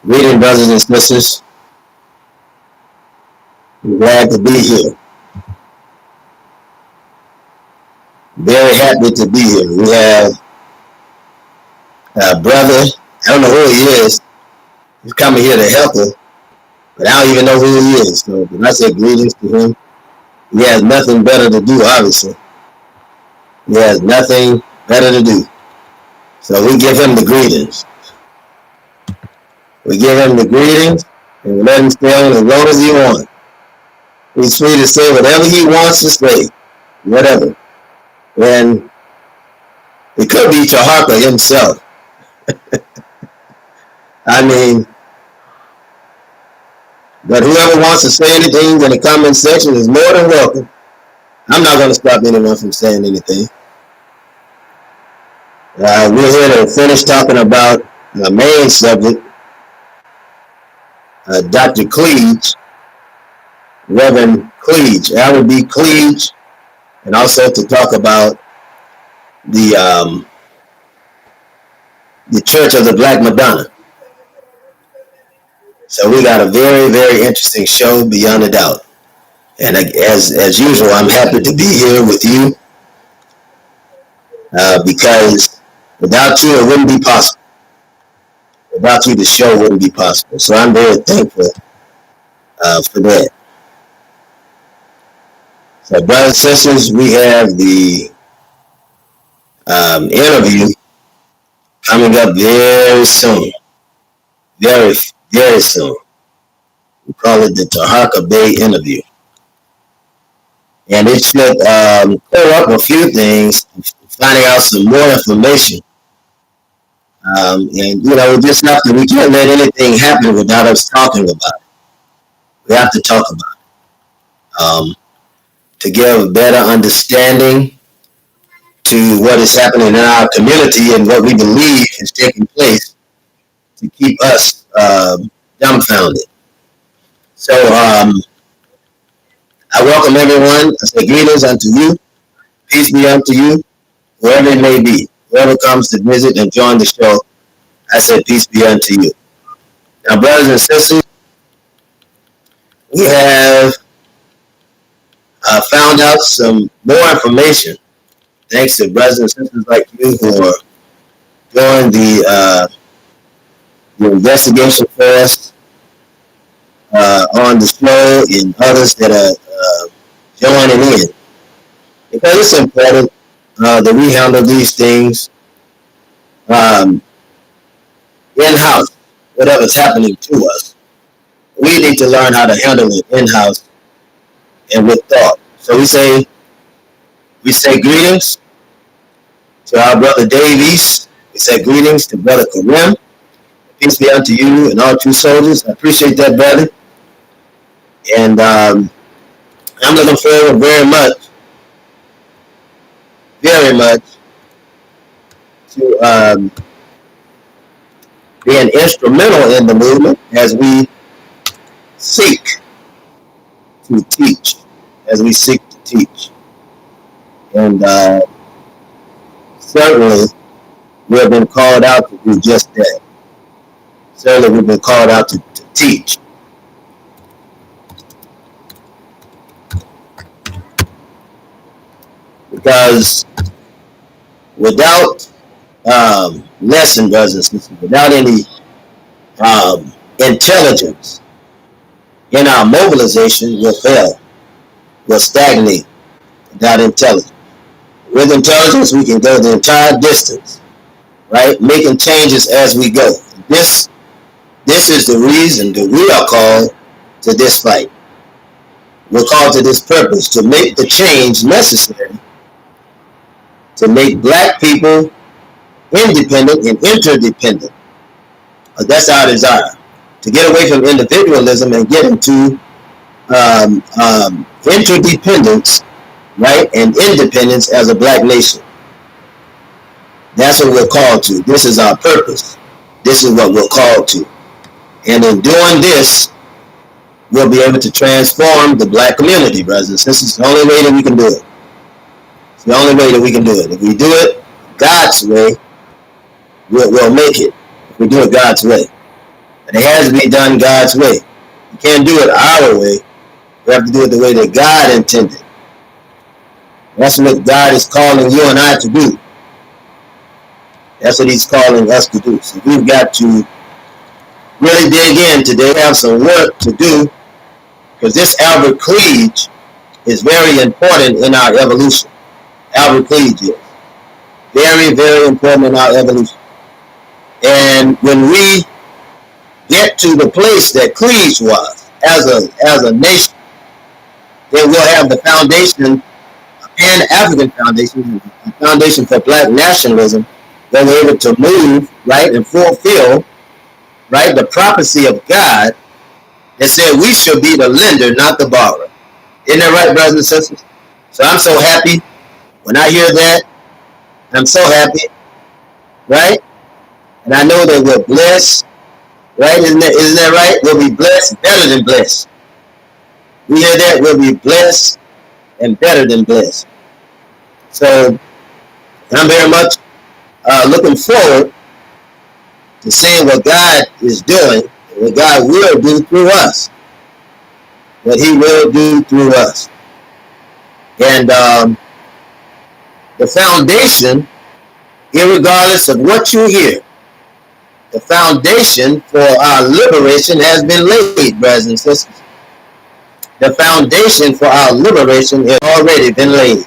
Greeting, brothers and sisters. I'm glad to be here. Very happy to be here. We have a brother. I don't know who he is. He's coming here to help us, but I don't even know who he is. So when I say greetings to him, he has nothing better to do, obviously. He has nothing better to do. So we give him the greetings. We give him the greetings, and we let him stay on as long as he wants. He's free to say whatever he wants to say, whatever. And it could be Taharka himself. I mean, but whoever wants to say anything in the comment section is more than welcome. I'm not going to stop anyone from saying anything. We're here to finish talking about the main subject, Dr. Cleage, Reverend Cleage, Albert Cleage, and also to talk about the Church of the Black Madonna. So we got a very, very interesting show beyond a doubt. And as usual, I'm happy to be here with you because without you, it wouldn't be possible. Without you, the show wouldn't be possible. So I'm very thankful for that. So, brothers and sisters, we have the interview coming up very soon. Very, very soon. We call it the Taharka Bay interview. And it should clear up a few things, finding out some more information. And, you know, we can't let anything happen without us talking about it. We have to talk about it. To give a better understanding to what is happening in our community and what we believe is taking place to keep us dumbfounded. So I welcome everyone. I say greetings unto you. Peace be unto you, wherever it may be. Whoever comes to visit and join the show, I say peace be unto you. Now, brothers and sisters, we have found out some more information thanks to brothers and sisters like you who are doing the investigation for us on the show and others that are joining in. Because it's important that we handle these things in-house, whatever's happening to us. We need to learn how to handle it in-house and with thought. So we say greetings to our brother Dave East. We say greetings to brother Karim. Peace be unto you and all true soldiers. I appreciate that, brother. And I'm looking forward very much to being instrumental in the movement as we seek to teach. And certainly we have been called out to do just that. Certainly we've been called out to teach. Because without lesson, brothers and sisters, without any intelligence in our mobilization, we'll fail. We'll stagnate without intelligence. With intelligence, we can go the entire distance, right? Making changes as we go. This is the reason that we are called to this fight. We're called to this purpose, to make the change necessary to make black people independent and interdependent. That's our desire, to get away from individualism and get into interdependence, right, and independence as a black nation. That's what we're called to. This is our purpose. This is what we're called to. And in doing this, we'll be able to transform the black community, brothers and sisters. It's the only way that we can do it. It's the only way that we can do it. If we do it God's way, we'll make it. If we do it God's way. And it has to be done God's way. You can't do it our way. We have to do it the way that God intended. That's what God is calling you and I to do. That's what he's calling us to do. So we've got to really dig in today, have some work to do, because this Albert Cleage is very important in our evolution. Albert Cleage is very, very important in our evolution. And when we get to the place that Cleage was as a nation, then we'll have the foundation, Pan-African foundation, a foundation for black nationalism, that we're able to move, right, and fulfill, right, the prophecy of God that said we should be the lender, not the borrower. Isn't that right, brothers and sisters? So I'm so happy when I hear that. I'm so happy, right? And I know that we're blessed, right? Isn't that right? We'll be blessed, better than blessed. We hear that? We'll be blessed and better than blessed. So I'm very much looking forward to seeing what God is doing, and what God will do through us. What he will do through us. And the foundation, irregardless of what you hear, the foundation for our liberation has been laid, brothers and sisters. The foundation for our liberation has already been laid.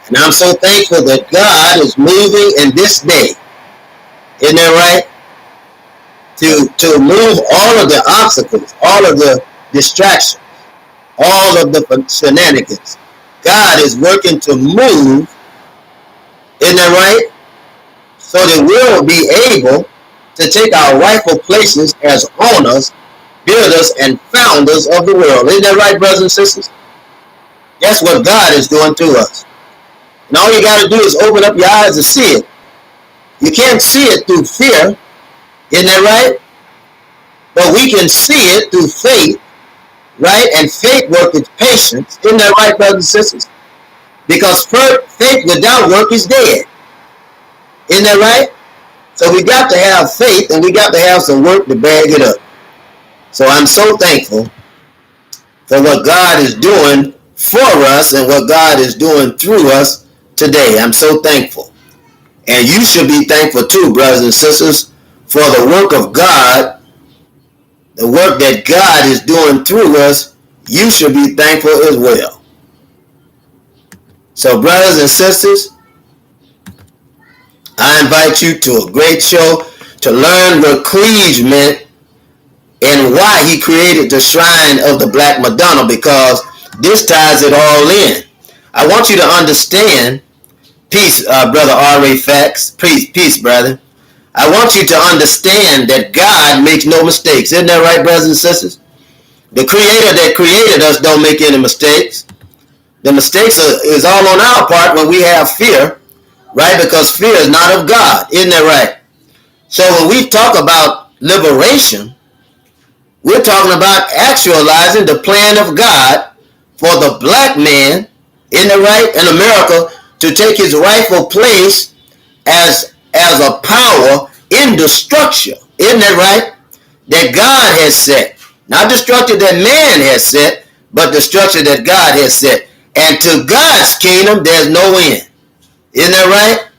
And I'm so thankful that God is moving in this day. Isn't that right? To move all of the obstacles, all of the distractions, all of the shenanigans. God is working to move, isn't that right? So that we'll be able to take our rightful places as owners, builders, and founders of the world. Isn't that right, brothers and sisters? That's what God is doing to us. And all you got to do is open up your eyes to see it. You can't see it through fear, isn't that right? But we can see it through faith, right? And faith works with patience. Isn't that right, brothers and sisters? Because faith without work is dead. Isn't that right? So we got to have faith, and we got to have some work to bag it up. So I'm so thankful for what God is doing for us and what God is doing through us today. I'm so thankful. And you should be thankful too, brothers and sisters, for the work of God, the work that God is doing through us. You should be thankful as well. So, brothers and sisters, I invite you to a great show to learn what Cleage meant and why he created the Shrine of the Black Madonna, because this ties it all in. I want you to understand, peace, brother R.A. Fax, peace, brother. I want you to understand that God makes no mistakes. Isn't that right, brothers and sisters? The creator that created us don't make any mistakes. The mistakes is all on our part when we have fear, right? Because fear is not of God. Isn't that right? So when we talk about liberation, we're talking about actualizing the plan of God for the black man, isn't that right, in America, to take his rightful place as a power in the structure, isn't that right, that God has set. Not the structure that man has set, but the structure that God has set. And to God's kingdom, there's no end. Isn't that right?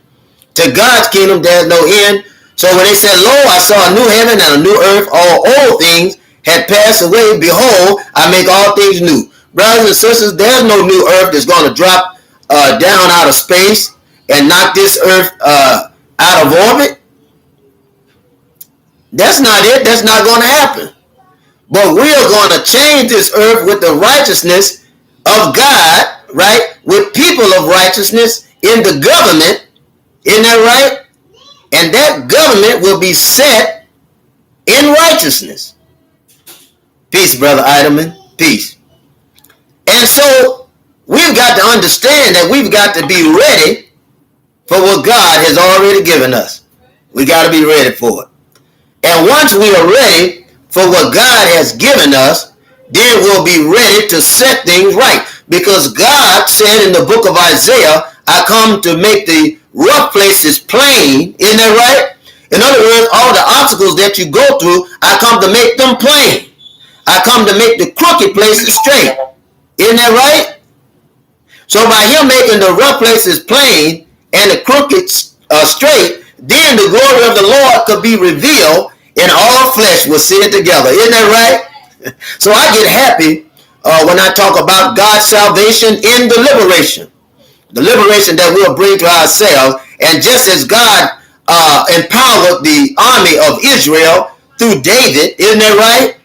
To God's kingdom, there's no end. So when they said, lo, I saw a new heaven and a new earth, all old things had passed away. Behold, I make all things new. Brothers and sisters, there's no new earth that's going to drop down out of space and knock this earth out of orbit. That's not it. That's not going to happen. But we are going to change this earth with the righteousness of God, right? With people of righteousness in the government. Isn't that right? And that government will be set in righteousness. Peace, Brother Eidelman. Peace. And so we've got to understand that we've got to be ready for what God has already given us. We got to be ready for it. And once we are ready for what God has given us, then we'll be ready to set things right. Because God said in the book of Isaiah, I come to make the rough places plain, isn't that right? In other words, all the obstacles that you go through, I come to make them plain. I come to make the crooked places straight. Isn't that right? So by him making the rough places plain and the crooked straight, then the glory of the Lord could be revealed and all flesh will see it together. Isn't that right? So I get happy when I talk about God's salvation in the liberation that we'll bring to ourselves. And just as God empowered the army of Israel through David, isn't that right?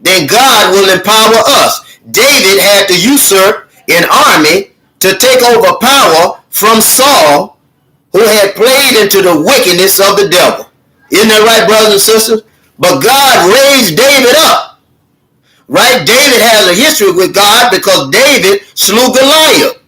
Then God will empower us. David had to usurp an army to take over power from Saul, who had played into the wickedness of the devil. Isn't that right, brothers and sisters? But God raised David up. Right? David has a history with God because David slew Goliath.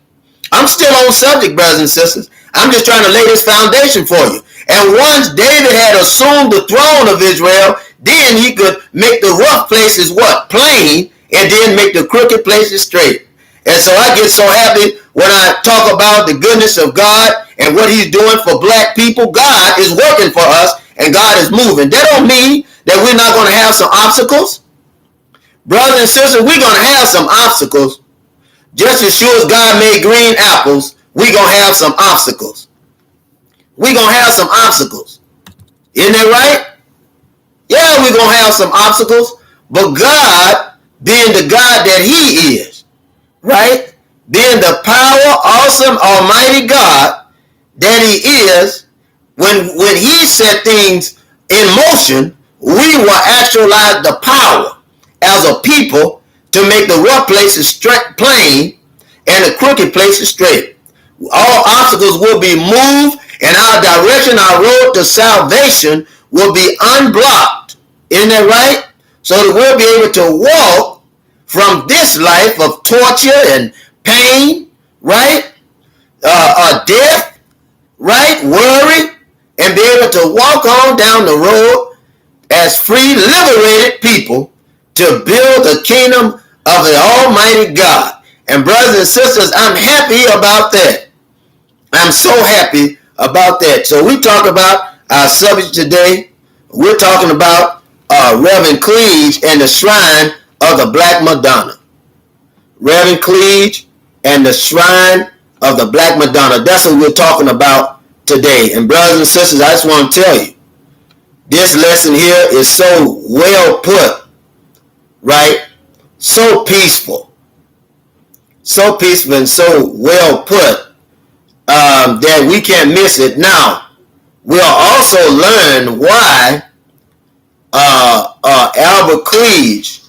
I'm still on subject, brothers and sisters. I'm just trying to lay this foundation for you. And once David had assumed the throne of Israel, then he could make the rough places what? Plain, and then make the crooked places straight. And so I get so happy when I talk about the goodness of God and what he's doing for black people. God is working for us and God is moving. That don't mean that we're not going to have some obstacles. Brothers and sisters, we're going to have some obstacles. Just as sure as God made green apples, we're going to have some obstacles. We're going to have some obstacles. Isn't that right? Yeah, we're going to have some obstacles. But God, being the God that he is, right? Being the power, awesome, almighty God that he is, when he set things in motion, we will actualize the power as a people to make the rough places straight, plain, and the crooked places straight. All obstacles will be moved, and our direction, our road to salvation will be unblocked. Isn't that right? So that we'll be able to walk from this life of torture and pain, right? Death, right? Worry, and be able to walk on down the road as free, liberated people to build the kingdom of the Almighty God. And brothers and sisters, I'm happy about that. I'm so happy about that. So we talk about our subject today. We're talking about Reverend Cleage and the Shrine of the Black Madonna. Reverend Cleage and the Shrine of the Black Madonna. That's what we're talking about today. And brothers and sisters, I just want to tell you, this lesson here is so well put, right? So peaceful. So peaceful and so well put that we can't miss it. Now, we'll also learn why Albert Cleage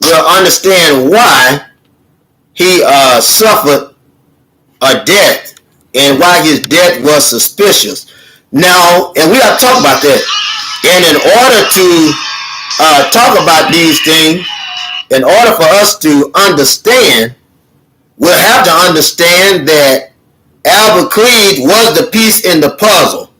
will understand why he suffered a death and why his death was suspicious. Now, and we have to talk about that. And in order to talk about these things, in order for us to understand, we'll have to understand that Albert Cleage was the piece in the puzzle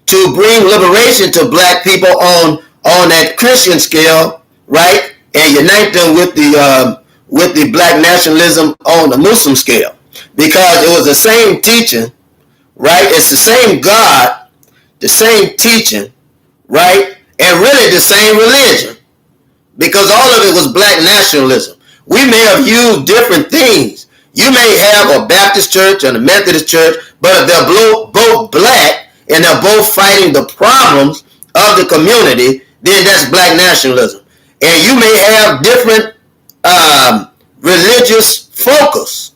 to bring liberation to black people on that Christian scale, right? And unite them with the black nationalism on the Muslim scale. Because it was the same teaching, right? It's the same God, the same teaching, right? And really the same religion. Because all of it was black nationalism. We may have used different things. You may have a Baptist church and a Methodist church, but if they're both black and they're both fighting the problems of the community, then that's black nationalism. And you may have different religious focus,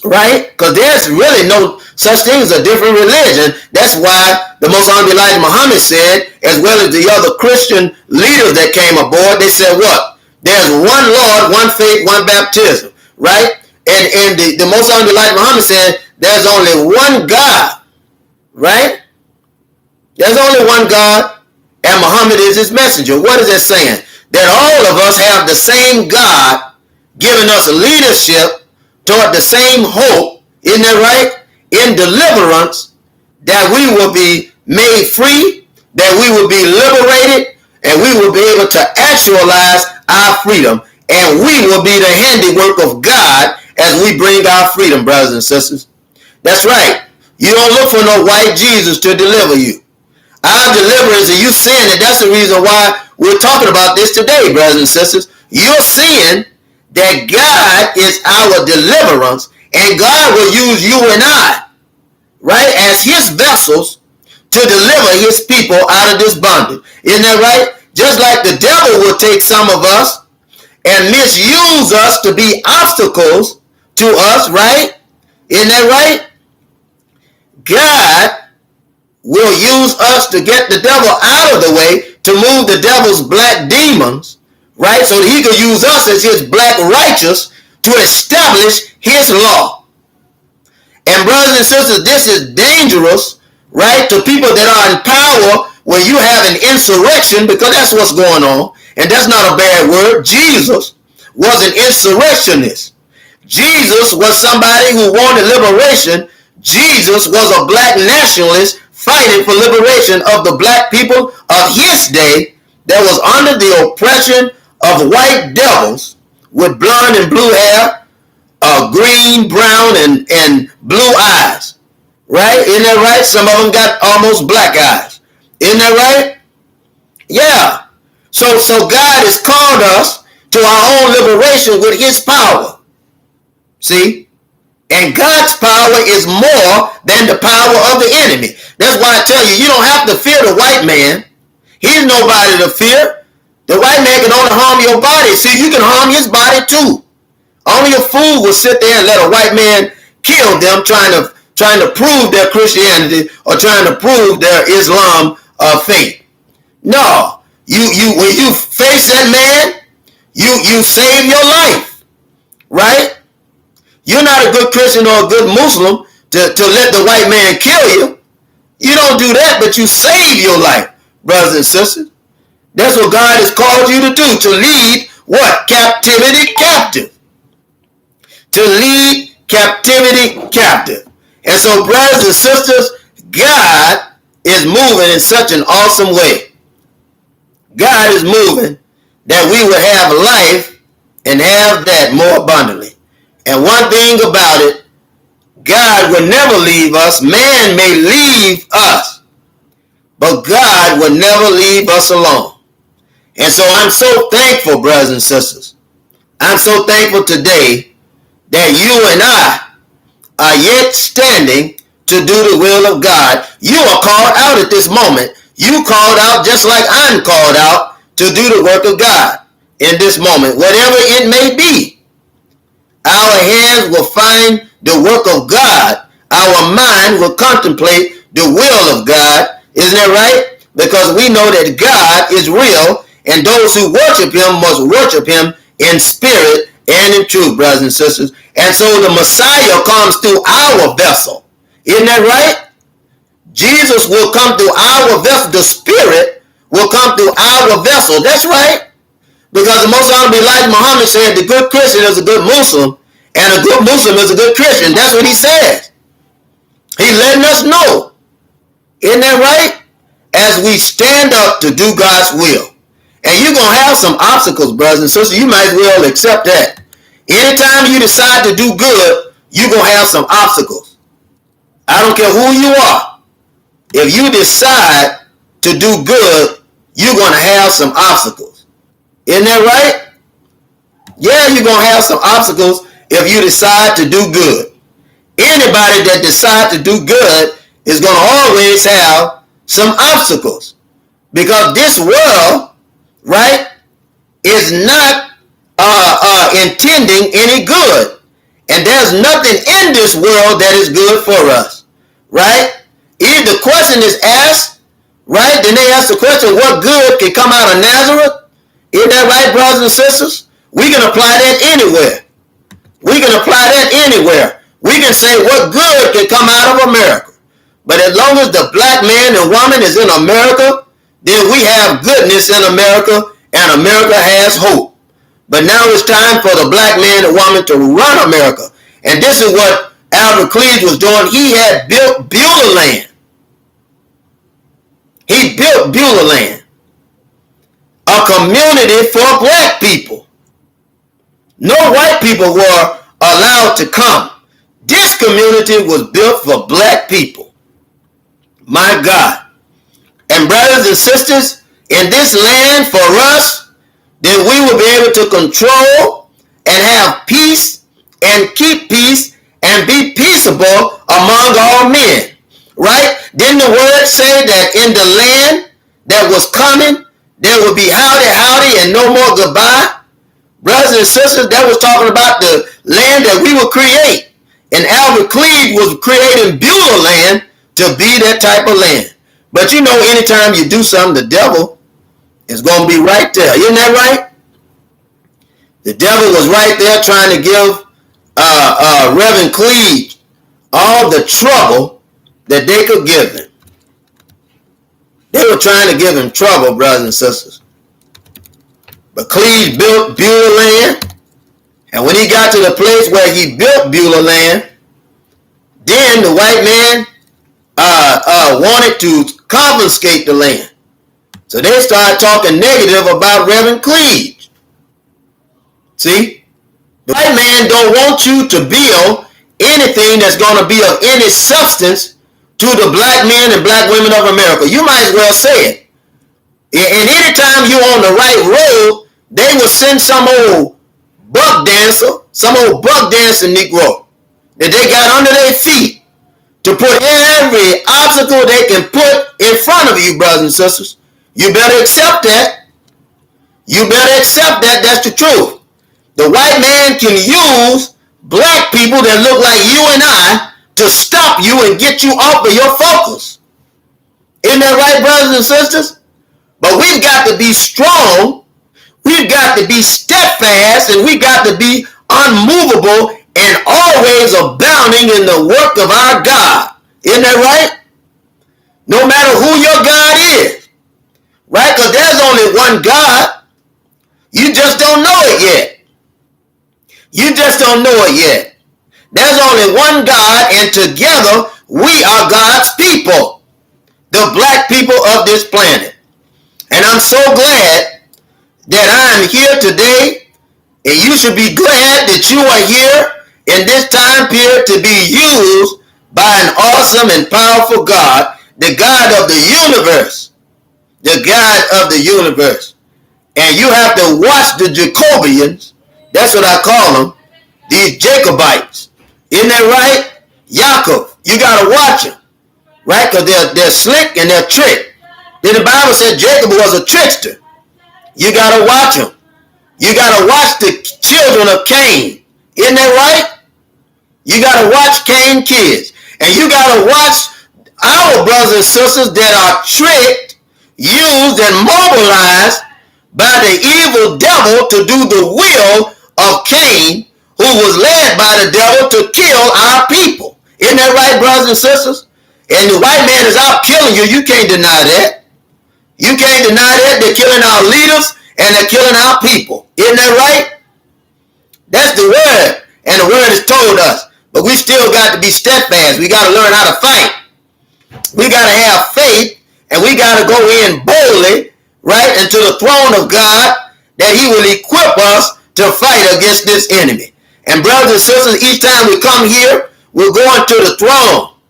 right? Because there's really no such thing as a different religion. That's why the Most Honorable Elijah Muhammad said, as well as the other Christian leaders that came aboard, they said what? There's one Lord, one faith, one baptism, right? And the Most Honorable Elijah Muhammad said, there's only one God, right? There's only one God, and Muhammad is his messenger. What is that saying? That all of us have the same God giving us leadership toward the same hope, isn't that right? In deliverance, that we will be made free, that we will be liberated, and we will be able to actualize our freedom, and we will be the handiwork of God as we bring our freedom, brothers and sisters. That's right. You don't look for no white Jesus to deliver you. Our deliverance, and you seeing it, that's the reason why we're talking about this today, brothers and sisters. You're seeing that God is our deliverance, and God will use you and I, right, as his vessels to deliver his people out of this bondage. Isn't that right? Just like the devil will take some of us and misuse us to be obstacles to us, right? Isn't that right? God will use us to get the devil out of the way, to move the devil's black demons, right? So that he could use us as his black righteous to establish his law. And brothers and sisters, this is dangerous, right, to people that are in power when you have an insurrection, because that's what's going on. And that's not a bad word. Jesus was an insurrectionist. Jesus was somebody who wanted liberation. Jesus was a black nationalist fighting for liberation of the black people of his day that was under the oppression of white devils with blonde and blue hair, green, brown, and blue eyes. Right? Isn't that right? Some of them got almost black eyes. Isn't that right? Yeah. So God has called us to our own liberation with his power. See? And God's power is more than the power of the enemy. That's why I tell you, you don't have to fear the white man. He's nobody to fear. The white man can only harm your body. See, you can harm his body too. Only a fool will sit there and let a white man kill them trying to prove their Christianity or trying to prove their Islam faith. No. When you face that man, you save your life. Right? You're not a good Christian or a good Muslim to let the white man kill you. You don't do that, but you save your life, brothers and sisters. That's what God has called you to do, to lead what? Captivity captive. To lead captivity captive. And so, brothers and sisters, God is moving in such an awesome way. God is moving that we will have life and have that more abundantly. And one thing about it, God will never leave us. Man may leave us, but God will never leave us alone. And so I'm so thankful, brothers and sisters. I'm so thankful today that you and I are yet standing to do the will of God. You are called out at this moment. You called out just like I'm called out to do the work of God in this moment, whatever it may be. Our hands will find the work of God. Our mind will contemplate the will of God. Isn't that right? Because we know that God is real, and those who worship him must worship him in spirit and in truth, brothers and sisters. And so the Messiah comes through our vessel. Isn't that right? Jesus will come through our vessel. The Spirit will come through our vessel. That's right. Because the Most Honorable Elijah Muhammad said the good Christian is a good Muslim, and a good Muslim is a good Christian. That's what he says. He's letting us know. Isn't that right? As we stand up to do God's will. And you're going to have some obstacles, brothers and sisters. You might as well accept that. Anytime you decide to do good, you're going to have some obstacles. I don't care who you are. If you decide to do good, you're going to have some obstacles. Isn't that right? Yeah, you're going to have some obstacles if you decide to do good. Anybody that decides to do good is going to always have some obstacles. Because this world, right, is not intending any good. And there's nothing in this world that is good for us. Right? If the question is asked, right, then they ask the question, what good can come out of Nazareth? Isn't that right, brothers and sisters? We can apply that anywhere. We can apply that anywhere. We can say what good can come out of America. But as long as the black man and woman is in America, then we have goodness in America, and America has hope. But now it's time for the black man and woman to run America. And this is what Cleage was doing. He had built Beulah land. He built Beulah land. A community for black people. No white people were allowed to come. This community was built for black people. My God. And brothers and sisters, in this land for us, then we will be able to control and have peace and keep peace and be peaceable among all men. Right? Didn't the word say that in the land that was coming, there would be howdy, howdy, and no more goodbye? Brothers and sisters, that was talking about the land that we would create. And Albert Cleage was creating Beulah land to be that type of land. But you know, anytime you do something, the devil is going to be right there. Isn't that right? The devil was right there trying to give Reverend Cleage all the trouble that they could give him. They were trying to give him trouble, brothers and sisters. But Cleage built Beulah land. And when he got to the place where he built Beulah land, then the white man wanted to confiscate the land. So they started talking negative about Reverend Cleage. See? The white man don't want you to build anything that's going to be of any substance to the black men and black women of America. You might as well say it. And anytime you're on the right road, they will send some old buck dancer, some old buck dancing Negro that they got under their feet to put every obstacle they can put in front of you, brothers and sisters. You better accept that. You better accept that. That's the truth. The white man can use black people that look like you and I to stop you and get you off of your focus. Isn't that right, brothers and sisters? But we've got to be strong. We've got to be steadfast, and we've got to be unmovable and always abounding in the work of our God. Isn't that right? No matter who your God is. Right? Because there's only one God. You just don't know it yet. You just don't know it yet. There's only one God, and together we are God's people. The black people of this planet. And I'm so glad that I'm here today, and you should be glad that you are here in this time period to be used by an awesome and powerful God, the God of the universe. The God of the universe. And you have to watch the Jacobians. That's what I call them. These Jacobites. Isn't that right? Yaakov. You got to watch them. Right? Because they're slick and they're tricked. Then the Bible said Jacob was a trickster. You got to watch them. You got to watch the children of Cain. Isn't that right? You got to watch Cain kids. And you got to watch our brothers and sisters that are tricked, used, and mobilized by the evil devil to do the will of Cain, who was led by the devil to kill our people. Isn't that right, brothers and sisters? And the white man is out killing you. You can't deny that. You can't deny that. They're killing our leaders and they're killing our people. Isn't that right? That's the word. And the word has told us. But we still got to be steadfast. We got to learn how to fight. We got to have faith, and we got to go in boldly, right, into the throne of God, that he will equip us to fight against this enemy. And brothers and sisters, each time we come here, we're going to the throne.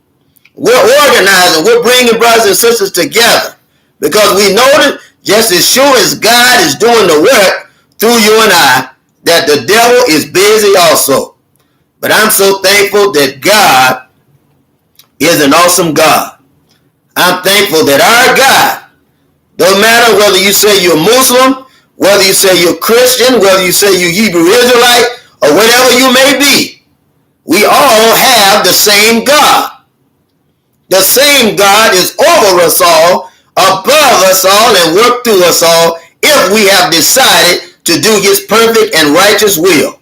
We're organizing. We're bringing brothers and sisters together. Because we know that just as sure as God is doing the work through you and I, that the devil is busy also. But I'm so thankful that God is an awesome God. I'm thankful that our God, no matter whether you say you're Muslim, whether you say you're Christian, whether you say you're Hebrew Israelite, or whatever you may be, we all have the same God. The same God is over us all, above us all, and work through us all if we have decided to do his perfect and righteous will.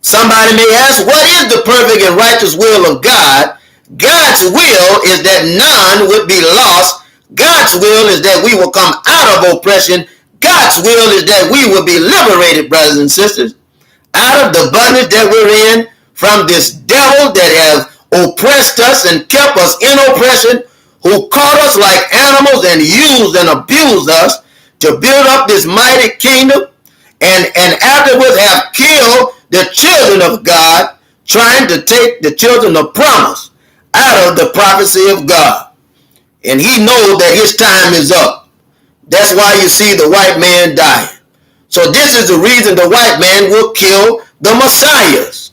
Somebody may ask, what is the perfect and righteous will of God? God's will is that none would be lost. God's will is that we will come out of oppression. God's will is that we will be liberated, brothers and sisters, out of the bondage that we're in from this devil that has oppressed us and kept us in oppression, who caught us like animals and used and abused us to build up this mighty kingdom, and afterwards have killed the children of God trying to take the children of promise out of the prophecy of God. And he knows that his time is up. That's why you see the white man dying. So this is the reason the white man will kill the messiahs.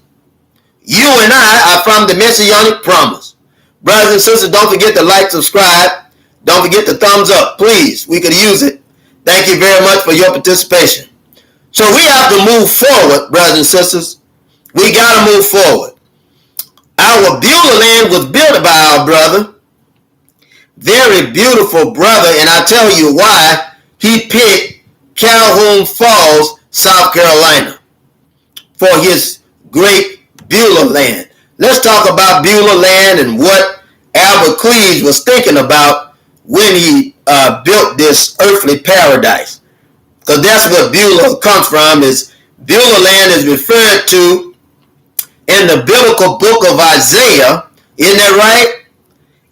You and I are from the messianic promise. Brothers and sisters, don't forget to like, subscribe. Don't forget the thumbs up. Please, we could use it. Thank you very much for your participation. So we have to move forward, brothers and sisters. We got to move forward. Our Beulah land was built by our brother. Very beautiful brother, and I'll tell you why he picked Calhoun Falls, South Carolina for his great Beulah land. Let's talk about Beulah land and what Albert Cleage was thinking about when he built this earthly paradise. Because that's what Beulah comes from. Is Beulah land is referred to in the biblical book of Isaiah. Isn't that right?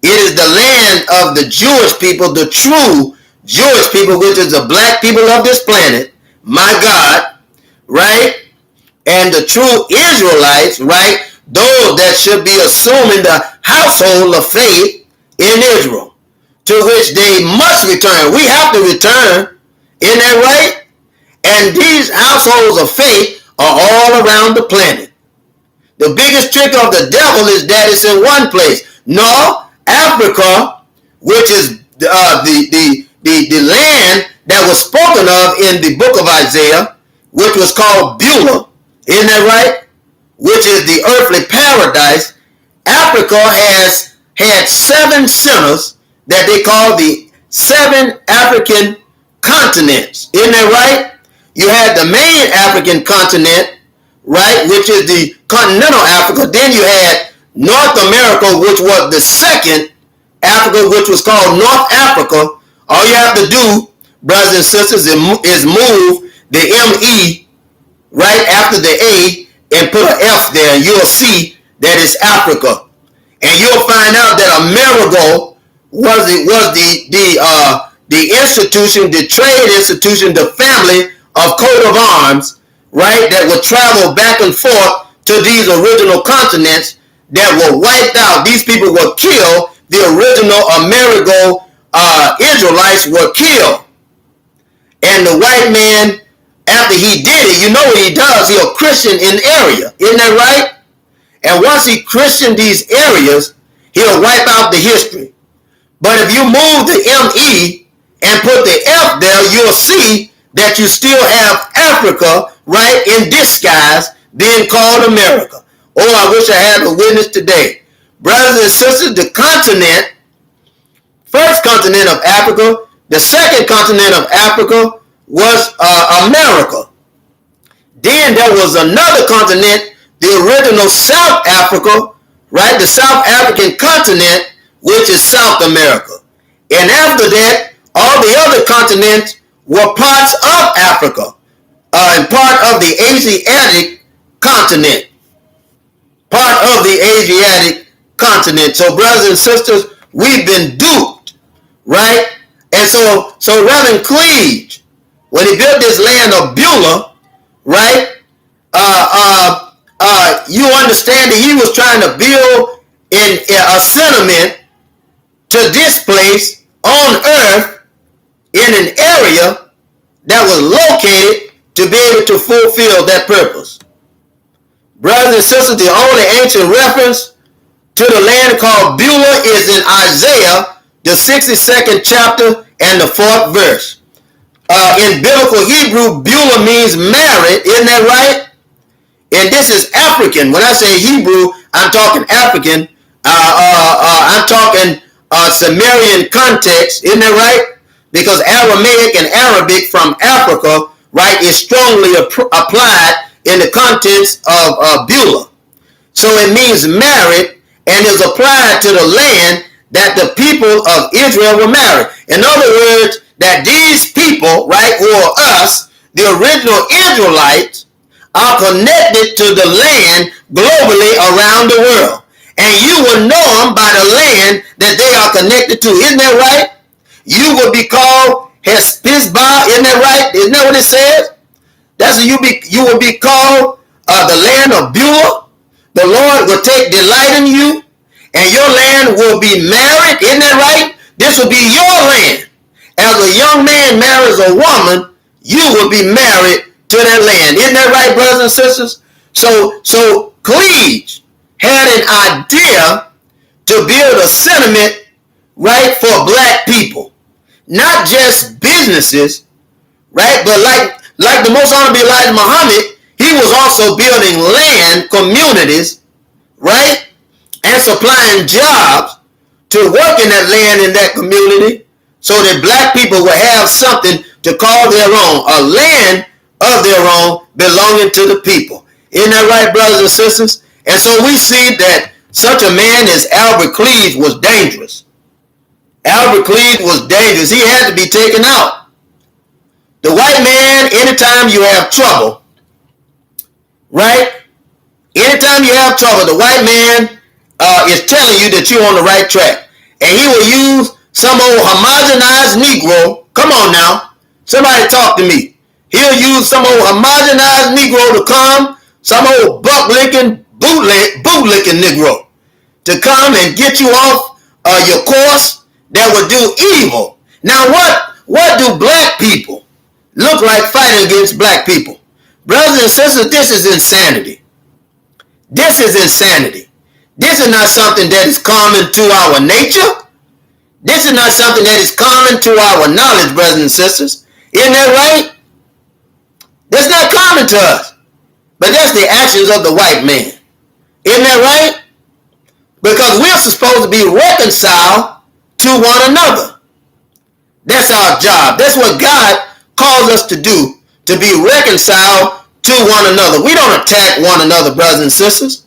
It is the land of the Jewish people, the true Jewish people, which is the black people of this planet, my God, right? And the true Israelites, right? Those that should be assuming the household of faith in Israel, to which they must return. We have to return, isn't that right? And these households of faith are all around the planet. The biggest trick of the devil is that it's in one place. No, Africa, which is the land that was spoken of in the book of Isaiah, which was called Beulah, isn't that right? Which is the earthly paradise. Africa has had 7 centers that they call the 7 African continents. Isn't that right? You had the main African continent, right, which is the continental Africa. Then you had North America, which was the second Africa, which was called North Africa. All you have to do, brothers and sisters, is move the M-E right after the A and put an F there, and you'll see that it's Africa. And you'll find out that Amerigo was the institution, the trade institution, the family of coat of arms, right, that would travel back and forth to these original continents that were wiped out. These people were killed. The original Amerigo Israelites were killed. And the white man, after he did it, you know what he does? He'll Christian an area. Isn't that right? And once he Christianed these areas, he'll wipe out the history. But if you move the M-E and put the F there, you'll see that you still have Africa, right, in disguise, being called America. Oh, I wish I had a witness today. Brothers and sisters, the continent, first continent of Africa, the second continent of Africa was America. Then there was another continent, the original South Africa, right, the South African continent, which is South America. And after that, all the other continents were parts of Africa and part of the Asiatic continent. Part of the Asiatic continent. So brothers and sisters, we've been duped, right? And so Reverend Cleage, when he built this land of Beulah, right, you understand that he was trying to build in a sentiment to this place on earth in an area that was located to be able to fulfill that purpose. Brothers and sisters, the only ancient reference to the land called Beulah is in Isaiah, the 62nd chapter and the 4th verse. In biblical Hebrew, Beulah means married, isn't that right? And this is African. When I say Hebrew, I'm talking African. I'm talking Sumerian context, isn't that right? Because Aramaic and Arabic from Africa, right, is strongly applied in the contents of Beulah. So it means married and is applied to the land that the people of Israel were married. In other words, that these people, right, who are us, the original Israelites, are connected to the land globally around the world. And you will know them by the land that they are connected to. Isn't that right? You will be called Hespizbah. Isn't that right? Isn't that what it says? That's what you will be called the land of Beulah, the Lord will take delight in you, and your land will be married. Isn't that right? This will be your land. As a young man marries a woman, you will be married to that land. Isn't that right, brothers and sisters? So Cleage had an idea to build a sentiment, right, for black people. Not just businesses, right, but like the Most Honorable Elijah Muhammad, he was also building land communities, right, and supplying jobs to work in that land in that community so that black people will have something to call their own, a land of their own belonging to the people. Isn't that right, brothers and sisters? And so we see that such a man as Albert Cleage was dangerous. Albert Cleage was dangerous. He had to be taken out. The white man, anytime you have trouble, right? Anytime you have trouble, the white man is telling you that you're on the right track. And he will use some old homogenized Negro. Come on now. Somebody talk to me. He'll use some old homogenized Negro to come, some old buck-licking, boot-licking Negro to come and get you off your course that would do evil. Now what do black people look like fighting against black people? Brothers and sisters, this is insanity. This is insanity. This is not something that is common to our nature. This is not something that is common to our knowledge, brothers and sisters. Isn't that right? That's not common to us. But that's the actions of the white man. Isn't that right? Because we're supposed to be reconciled to one another. That's our job. That's what God calls us to do, to be reconciled to one another. We don't attack one another, brothers and sisters,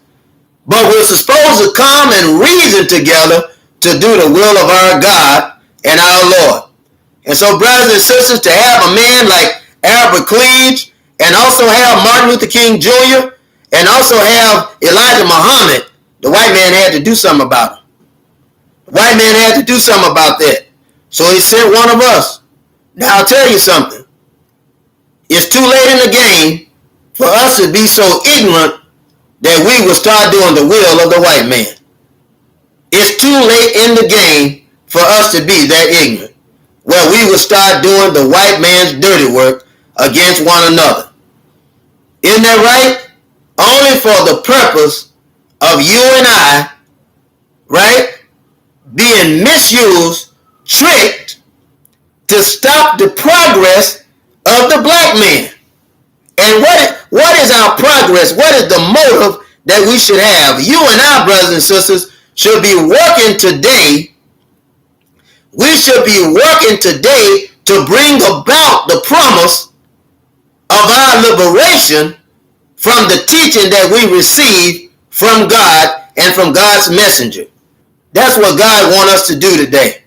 but we're supposed to come and reason together to do the will of our God and our Lord. And so, brothers and sisters, to have a man like Albert Cleage, and also have Martin Luther King Jr., and also have Elijah Muhammad, the white man had to do something about it. The white man had to do something about that. So he sent one of us. Now I'll tell you something. It's too late in the game for us to be so ignorant that we will start doing the will of the white man. It's too late in the game for us to be that ignorant, where we will start doing the white man's dirty work against one another. Isn't that right? Only for the purpose of you and I, right, being misused, tricked to stop the progress of the black man. And what is our progress? What is the motive that we should have? You and I, brothers and sisters, should be working today. We should be working today to bring about the promise of our liberation from the teaching that we receive from God and from God's messenger. That's what God wants us to do today.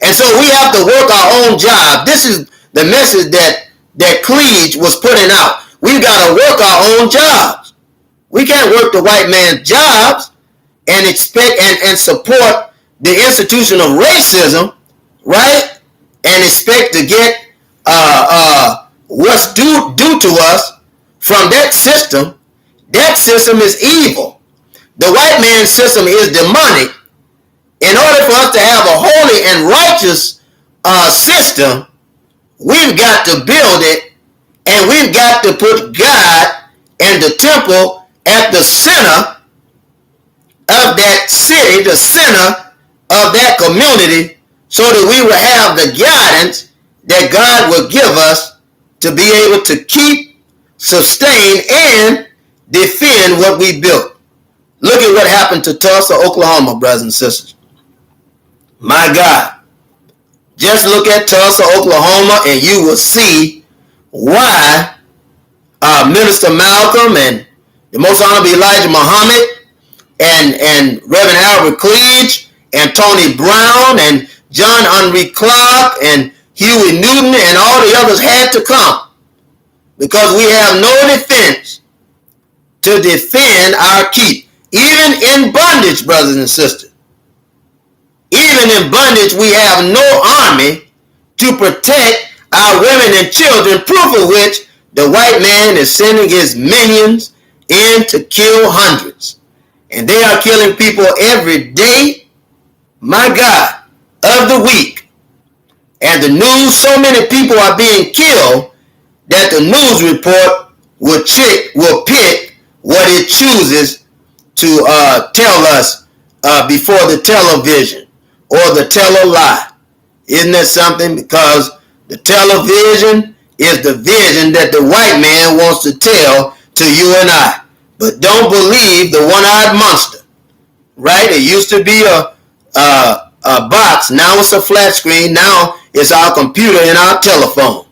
And so we have to work our own job. This is the message that Cleage was putting out. We've got to work our own jobs. We can't work the white man's jobs and expect and support the institution of racism, right? And expect to get what's due to us from that system. That system is evil. The white man's system is demonic. In order for us to have a holy and righteous system, we've got to build it, and we've got to put God and the temple at the center of that city, the center of that community, so that we will have the guidance that God will give us to be able to keep, sustain, and defend what we built. Look at what happened to Tulsa, Oklahoma, brothers and sisters. My God. Just look at Tulsa, Oklahoma, and you will see why Minister Malcolm and the Most Honorable Elijah Muhammad and Reverend Albert Cleage and Tony Brown and John Henry Clark and Huey Newton and all the others had to come, because we have no defense to defend our keep. Even in bondage, brothers and sisters. Even in bondage, we have no army to protect our women and children, proof of which the white man is sending his minions in to kill hundreds. And they are killing people every day, my God, of the week. And the news, so many people are being killed that the news report will pick what it chooses to tell us before the television or the tele-lie. Isn't that something? Because the television is the vision that the white man wants to tell to you and I. But don't believe the one-eyed monster, right? It used to be a box. Now it's a flat screen. Now it's our computer and our telephone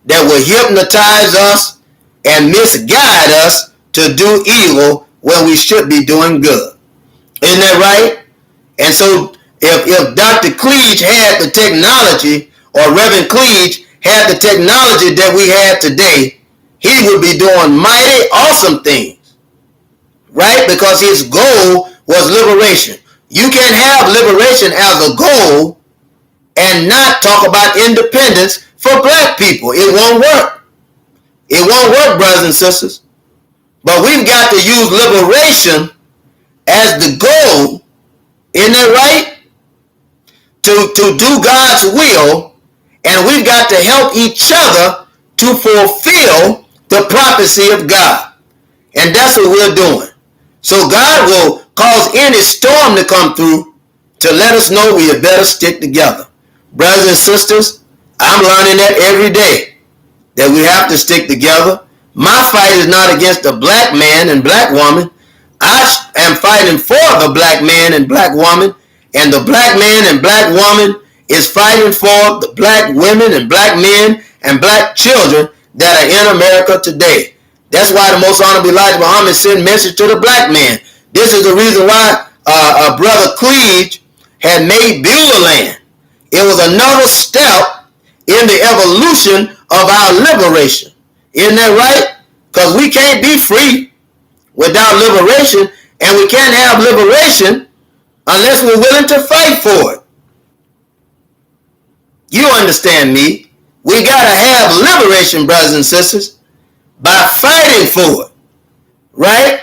that will hypnotize us and misguide us to do evil when we should be doing good. Isn't that right? And so if Dr. Cleage had the technology, or Reverend Cleage had the technology that we have today, he would be doing mighty awesome things, right? Because his goal was liberation. You can't have liberation as a goal and not talk about independence for black people. It won't work. It won't work, brothers and sisters. But we've got to use liberation as the goal, isn't that right? To do God's will, and we've got to help each other to fulfill the prophecy of God. And that's what we're doing. So God will cause any storm to come through to let us know we had better stick together. Brothers and sisters, I'm learning that every day, that we have to stick together. My fight is not against the black man and black woman. I am fighting for the black man and black woman, and the black man and black woman is fighting for the black women and black men and black children that are in America today. That's why the Most Honorable Elijah Muhammad sent a message to the black man. This is the reason why Brother Cleage had made Beulah land. It was another step in the evolution of our liberation. Isn't that right? Because we can't be free without liberation, and we can't have liberation unless we're willing to fight for it. You understand me? We got to have liberation, brothers and sisters, by fighting for it, right?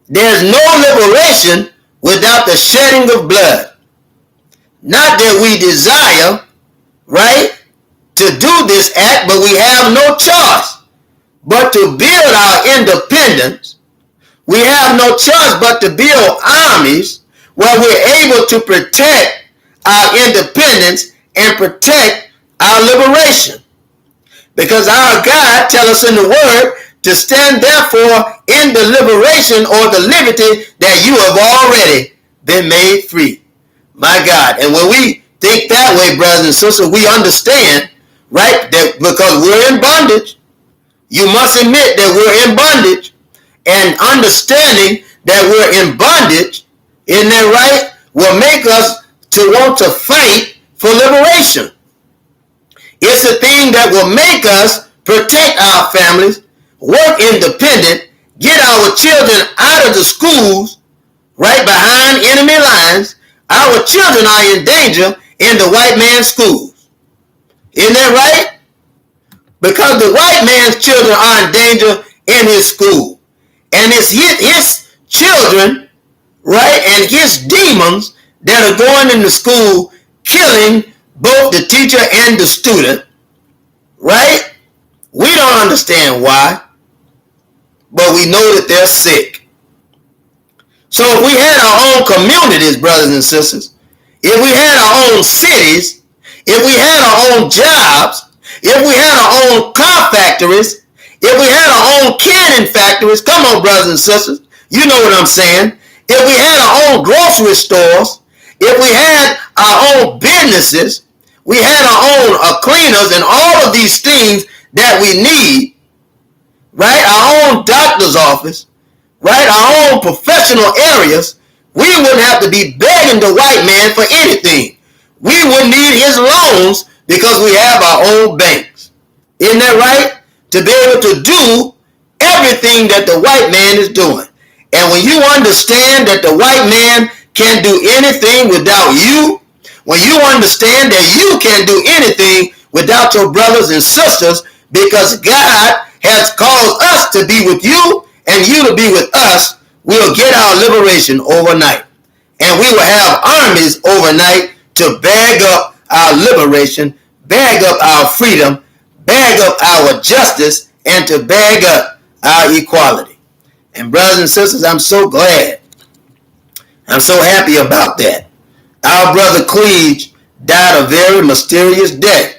There's no liberation without the shedding of blood. Not that we desire, right, to do this act, but we have no choice but to build our independence. We have no choice but to build armies where we're able to protect our independence and protect our liberation. Because our God tells us in the Word to stand therefore in the liberation or the liberty that you have already been made free. My God. And when we think that way, brothers and sisters, we understand, right, that because we're in bondage, you must admit that we're in bondage, and understanding that we're in bondage, isn't that right, will make us to want to fight for liberation. It's a thing that will make us protect our families, work independent, get our children out of the schools, right behind enemy lines. Our children are in danger in the white man's schools. Isn't that right? Because the white man's children are in danger in his school. And it's his children, right, and his demons that are going into school, killing both the teacher and the student, right? We don't understand why, but we know that they're sick. So if we had our own communities, brothers and sisters, if we had our own cities, if we had our own jobs, if we had our own car factories, if we had our own canning factories, come on, brothers and sisters, you know what I'm saying. If we had our own grocery stores, if we had our own businesses, we had our own cleaners and all of these things that we need, right? Our own doctor's office, right? Our own professional areas, we wouldn't have to be begging the white man for anything. We wouldn't need his loans because we have our own banks. Isn't that right? To be able to do everything that the white man is doing. And when you understand that the white man can't do anything without you, when you understand that you can't do anything without your brothers and sisters, because God has caused us to be with you and you to be with us, we'll get our liberation overnight. And we will have armies overnight to bag up our liberation, bag up our freedom, bag up our justice, and to bag up our equality. And brothers and sisters, I'm so glad. I'm so happy about that. Our brother Cleage died a very mysterious death.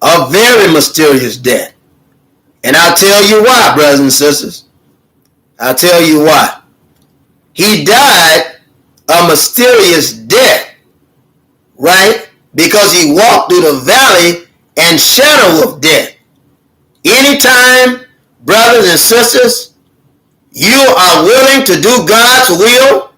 A very mysterious death. And I'll tell you why, brothers and sisters. I'll tell you why. He died a mysterious death, right? Because he walked through the valley and shadow of death. Anytime, brothers and sisters, you are willing to do God's will,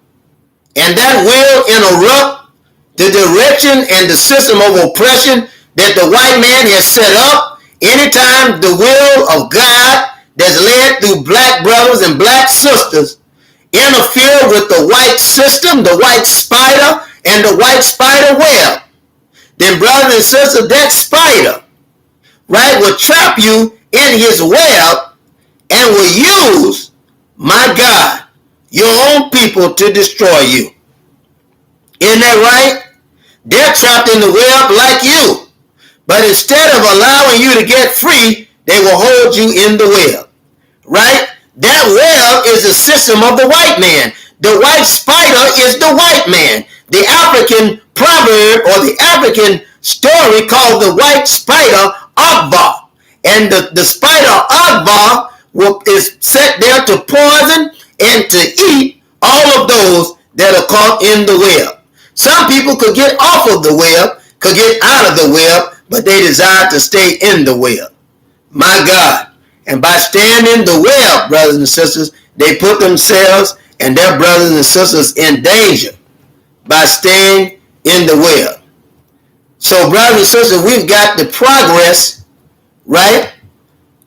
and that will interrupt the direction and the system of oppression that the white man has set up, anytime the will of God that's led through black brothers and black sisters interfere with the white system, the white spider, and the white spider web, then brothers and sisters, that spider, right, will trap you in his web and will use, my God, your own people to destroy you. Isn't that right? They're trapped in the web like you. But instead of allowing you to get free, they will hold you in the web. Right? That web is the system of the white man. The white spider is the white man. The African proverb or the African story called the white spider Akbar. And the spider Akbar is set there to poison and to eat all of those that are caught in the web. Some people could get off of the web, could get out of the web, but they desire to stay in the web. My God. And by staying in the web, brothers and sisters, they put themselves and their brothers and sisters in danger by staying in the web. So, brothers and sisters, we've got the progress, right?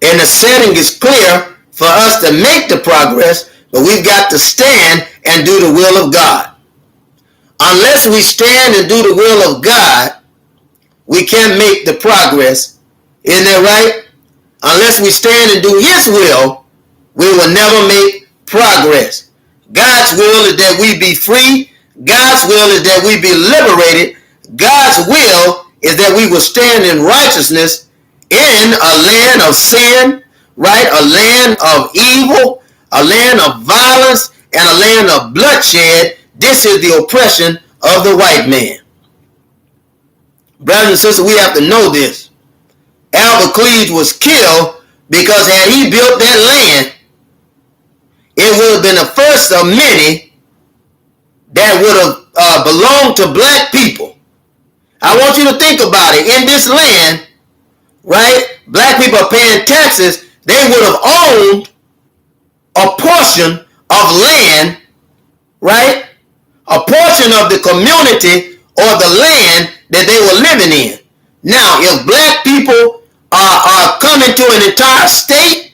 And the setting is clear for us to make the progress, but we've got to stand and do the will of God. Unless we stand and do the will of God, we can't make the progress. Isn't that right? Unless we stand and do his will, we will never make progress. God's will is that we be free. God's will is that we be liberated. God's will is that we will stand in righteousness in a land of sin, right? A land of evil, a land of violence, and a land of bloodshed. This is the oppression of the white man. Brothers and sisters, we have to know this. Albert Cleage was killed because had he built that land, it would have been the first of many that would have belonged to black people. I want you to think about it. In this land, right, black people are paying taxes. They would have owned a portion of land, right, a portion of the community or the land that they were living in. Now, if black people are coming to an entire state,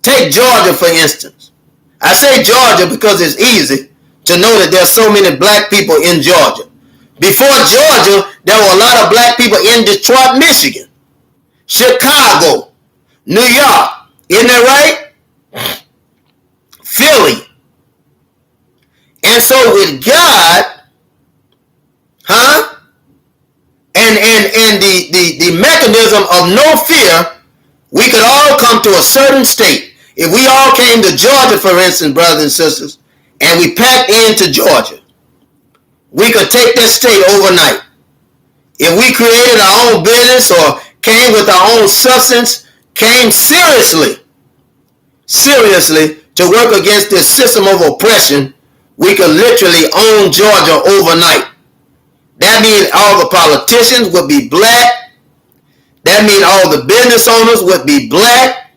take Georgia for instance. I say Georgia because it's easy to know that there's so many black people in Georgia. Before Georgia, there were a lot of black people in Detroit, Michigan, Chicago, New York. Isn't that right? Philly. And so with God, and the mechanism of no fear, we could all come to a certain state. If we all came to Georgia, for instance, brothers and sisters, and we packed into Georgia, we could take that state overnight. If we created our own business or came with our own substance, came seriously to work against this system of oppression, we could literally own Georgia overnight. That means all the politicians would be black. That means all the business owners would be black.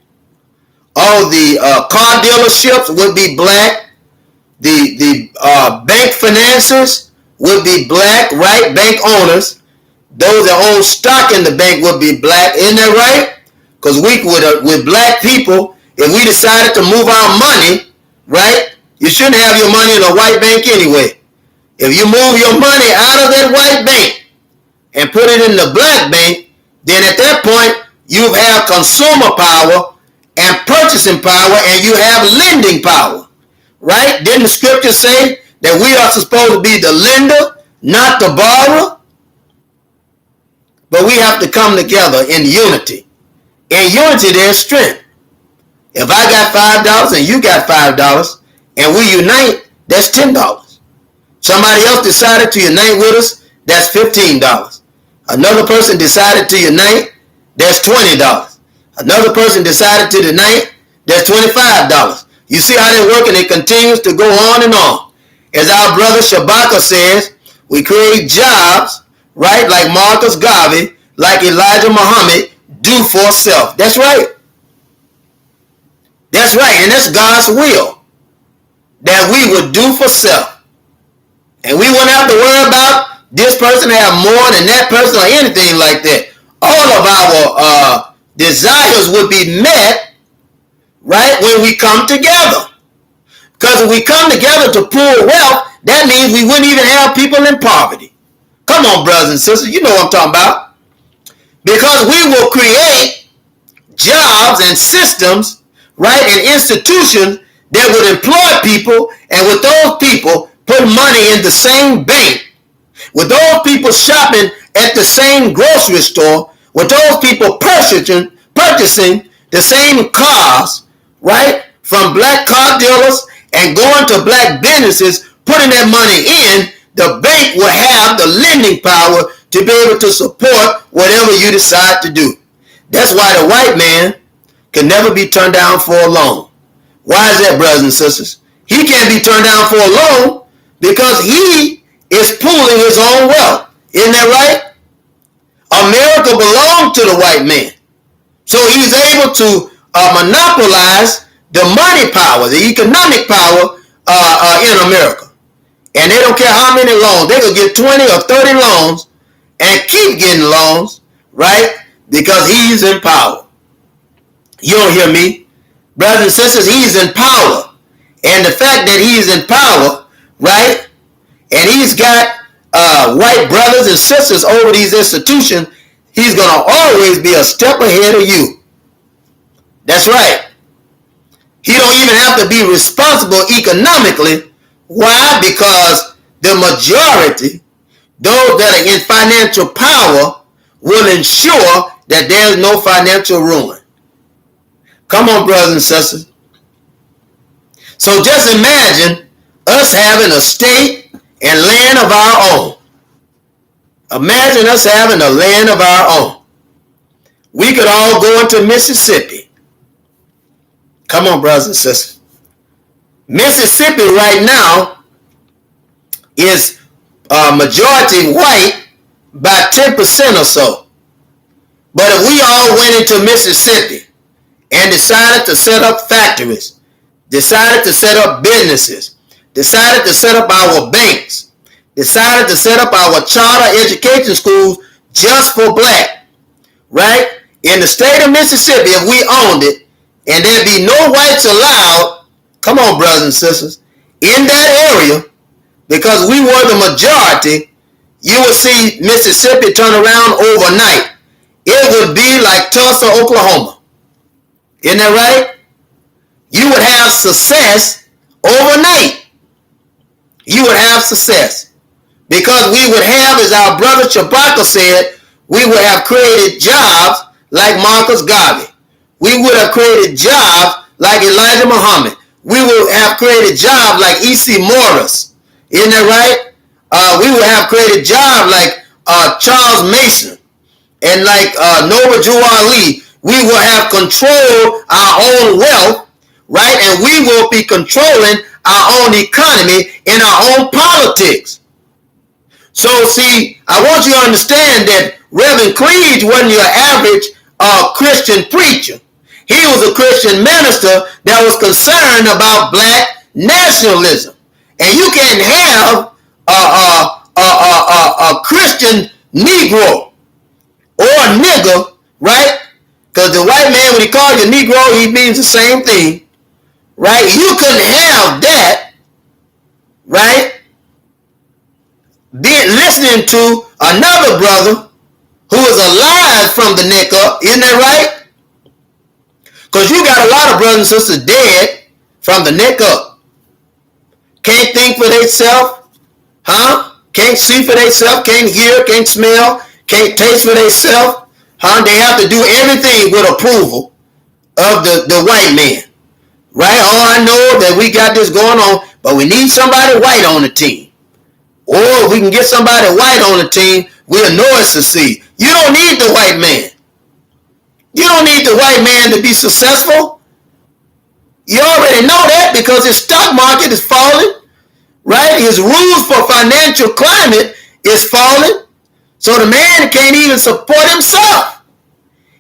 All the car dealerships would be black. The bank financiers would be black, right? Bank owners. Those that own stock in the bank would be black. Isn't that right? Because we with black people, if we decided to move our money, right? You shouldn't have your money in a white bank anyway. If you move your money out of that white bank and put it in the black bank, then at that point you have consumer power and purchasing power, and you have lending power, right? Didn't the scripture say that we are supposed to be the lender, not the borrower? But we have to come together in unity. In unity, there's strength. If I got $5 and you got $5 and we unite, that's $10. Somebody else decided to unite with us, that's $15. Another person decided to unite, that's $20. Another person decided to unite, that's $25. You see how they work, and it continues to go on and on. As our brother Shabaka says, we create jobs, right, like Marcus Garvey, like Elijah Muhammad, do for self. That's right. That's right, and that's God's will, that we would do for self. And we wouldn't have to worry about this person have more than that person or anything like that. All of our desires would be met, right, when we come together. Because if we come together to pool wealth, that means we wouldn't even have people in poverty. Come on, brothers and sisters, you know what I'm talking about. Because we will create jobs and systems, right, and institutions that would employ people, and with those people put money in the same bank, with those people shopping at the same grocery store, with those people purchasing the same cars, right, from black car dealers and going to black businesses, putting that money in, the bank will have the lending power to be able to support whatever you decide to do. That's why the white man can never be turned down for a loan. Why is that, brothers and sisters? He can't be turned down for a loan because he is pooling his own wealth. Isn't that right? America belonged to the white man. So he's able to monopolize the money power, the economic power in America. And they don't care how many loans. They could get 20 or 30 loans and keep getting loans, right? Because he's in power. You don't hear me? Brothers and sisters, he's in power. And the fact that he's in power, right? And he's got white brothers and sisters over these institutions, he's going to always be a step ahead of you. That's right. He don't even have to be responsible economically. Why? Because the majority, those that are in financial power, will ensure that there's no financial ruin. Come on, brothers and sisters. So just imagine us having a state and land of our own. Imagine us having a land of our own. We could all go into Mississippi. Come on, brothers and sisters. Mississippi right now is majority white by 10% or so. But if we all went into Mississippi and decided to set up factories, decided to set up businesses, decided to set up our banks, decided to set up our charter education schools just for black, right? In the state of Mississippi, if we owned it, and there'd be no whites allowed, come on, brothers and sisters, in that area, because we were the majority, you would see Mississippi turn around overnight. It would be like Tulsa, Oklahoma. Isn't that right? You would have success overnight. You would have success. Because we would have, as our brother Shabaka said, we would have created jobs like Marcus Garvey. We would have created jobs like Elijah Muhammad. We would have created jobs like E.C. Morris. Isn't that right? We would have created jobs like Charles Mason and like Noble Jew Ali. We will have controlled our own wealth, right? And we will be controlling our own economy and our own politics. So see, I want you to understand that Reverend Cleage wasn't your average Christian preacher. He was a Christian minister that was concerned about black nationalism. And you can't have a Christian Negro or a nigger, right? Because the white man, when he calls you Negro, he means the same thing, right? You couldn't have that, right? Listening to another brother who is alive from the neck up, isn't that right? Because you got a lot of brothers and sisters dead from the neck up. Can't think for themselves, huh? Can't see for themselves, can't hear, can't smell, can't taste for themselves, huh? They have to do everything with approval of the white man, right? Oh, I know that we got this going on, but we need somebody white on the team. Or if we can get somebody white on the team, we'll know it's succeed. You don't need the white man. You don't need the white man to be successful. You already know that because his stock market is falling, right? His rules for financial climate is falling. So the man can't even support himself.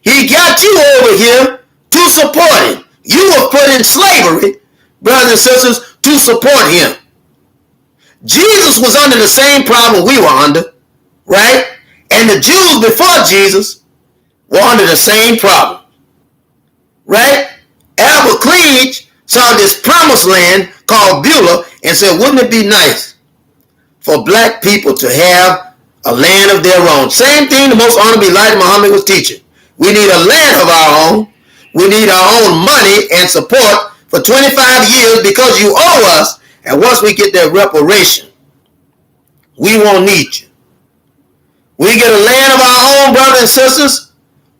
He got you over here to support him. You were put in slavery, brothers and sisters, to support him. Jesus was under the same problem we were under, right? And the Jews before Jesus were under the same problem, right? Cleage saw this promised land called Beulah and said, wouldn't it be nice for black people to have a land of their own? Same thing the most honorable Elijah Muhammad was teaching. We need a land of our own. We need our own money and support for 25 years because you owe us. And once we get that reparation, we won't need you. We get a land of our own, brothers and sisters.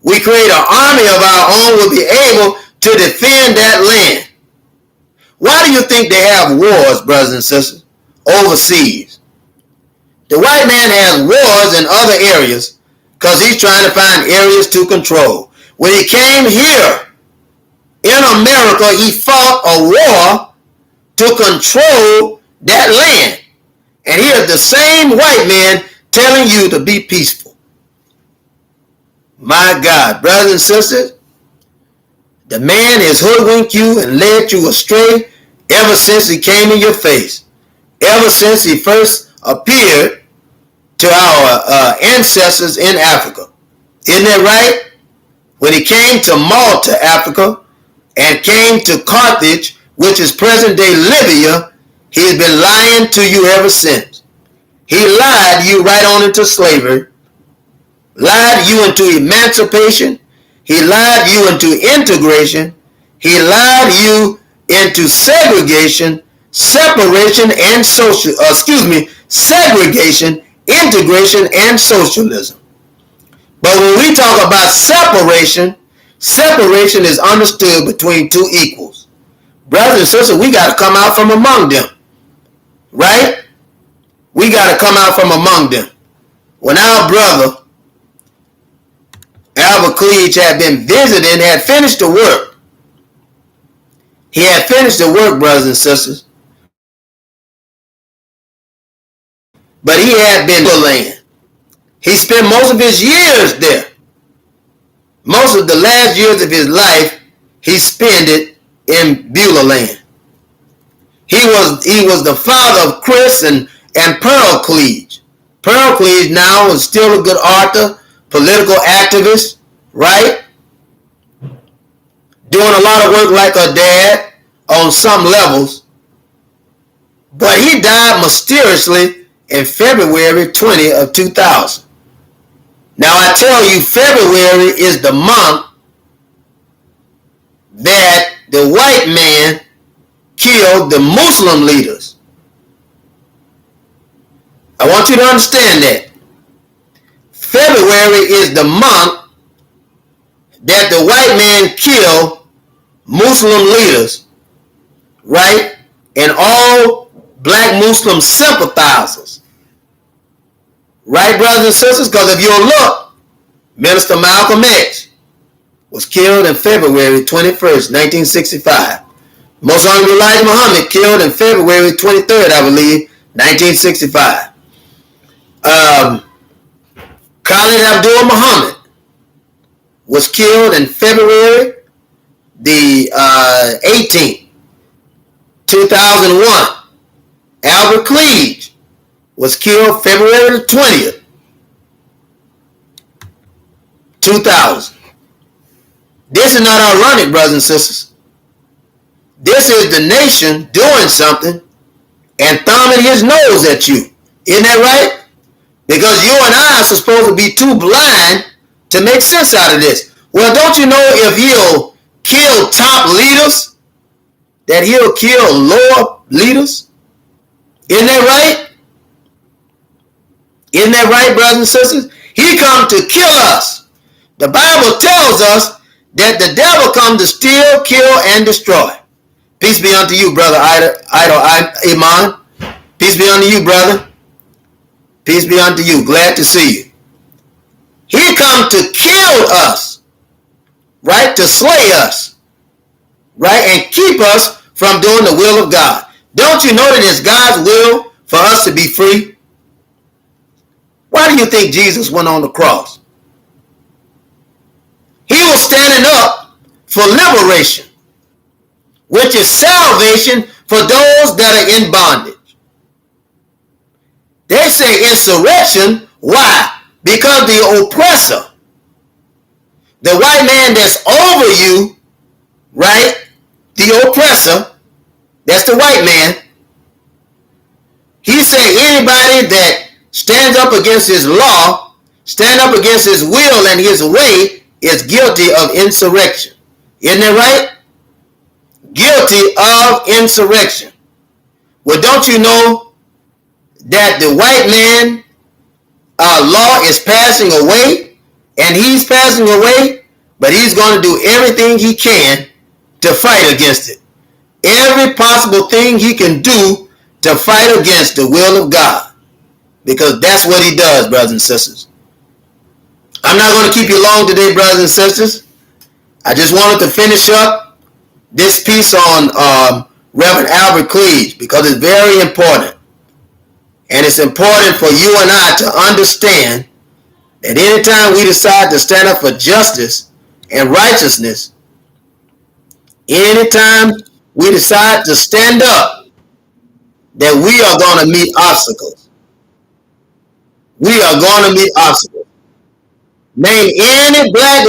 We create an army of our own. We'll be able to defend that land. Why do you think they have wars, brothers and sisters, overseas? The white man has wars in other areas because he's trying to find areas to control. When he came here in America, he fought a war to control that land. And here's the same white man telling you to be peaceful. My God, brothers and sisters, the man has hoodwinked you and led you astray ever since he came in your face. Ever since he first appeared to our ancestors in Africa. Isn't that right? When he came to Malta, Africa, and came to Carthage, which is present-day Libya, he's been lying to you ever since. He lied you right on into slavery, lied you into emancipation, he lied you into integration, he lied you into segregation, separation, and segregation, integration, and socialism. But when we talk about separation, separation is understood between two equals. Brothers and sisters, we got to come out from among them. Right? We got to come out from among them. When our brother, Cleage, had been visiting, had finished the work. He had finished the work, brothers and sisters. But he had been to the land. He spent most of his years there. Most of the last years of his life, he spent it in Beulah land. He was the father of Chris and Pearl Cleage. Pearl Cleage now is still a good author, political activist, right? Doing a lot of work like her dad on some levels. But he died mysteriously in February 20 of 2000. Now I tell you, February is the month that the white man killed the Muslim leaders. I want you to understand that. February is the month that the white man killed Muslim leaders, right? And all black Muslim sympathizers. Right, brothers and sisters? Because if you'll look, Minister Malcolm X was killed in February 21st, 1965. Most Honorable Elijah Muhammad killed in February 23rd, I believe, 1965. Khalid Abdul Muhammad was killed in February the 18th, 2001. Albert Cleage was killed February the 20th, 2000. This is not ironic, brothers and sisters. This is the nation doing something and thumbing his nose at you. Isn't that right? Because you and I are supposed to be too blind to make sense out of this. Well, don't you know if he'll kill top leaders, that he'll kill lower leaders? Isn't that right? Isn't that right, brothers and sisters? He come to kill us. The Bible tells us that the devil come to steal, kill, and destroy. Peace be unto you, brother Iman. Peace be unto you, brother. Peace be unto you. Glad to see you. He come to kill us, right? To slay us, right? And keep us from doing the will of God. Don't you know that it's God's will for us to be free? Why do you think Jesus went on the cross? He was standing up for liberation, which is salvation for those that are in bondage. They say insurrection. Why? Because the oppressor, the white man that's over you, right? The oppressor, that's the white man. He said anybody that stands up against his law, stand up against his will and his way, is guilty of insurrection. Isn't that right? Guilty of insurrection. Well, don't you know that the white man law is passing away, and he's passing away, but he's going to do everything he can to fight against it. Every possible thing he can do to fight against the will of God, because that's what he does, brothers and sisters. I'm not going to keep you long today, brothers and sisters. I just wanted to finish up this piece on Reverend Albert Cleage, because it's very important. And it's important for you and I to understand that anytime we decide to stand up for justice and righteousness, anytime we decide to stand up, that we are going to meet obstacles. We are going to meet obstacles. Name any black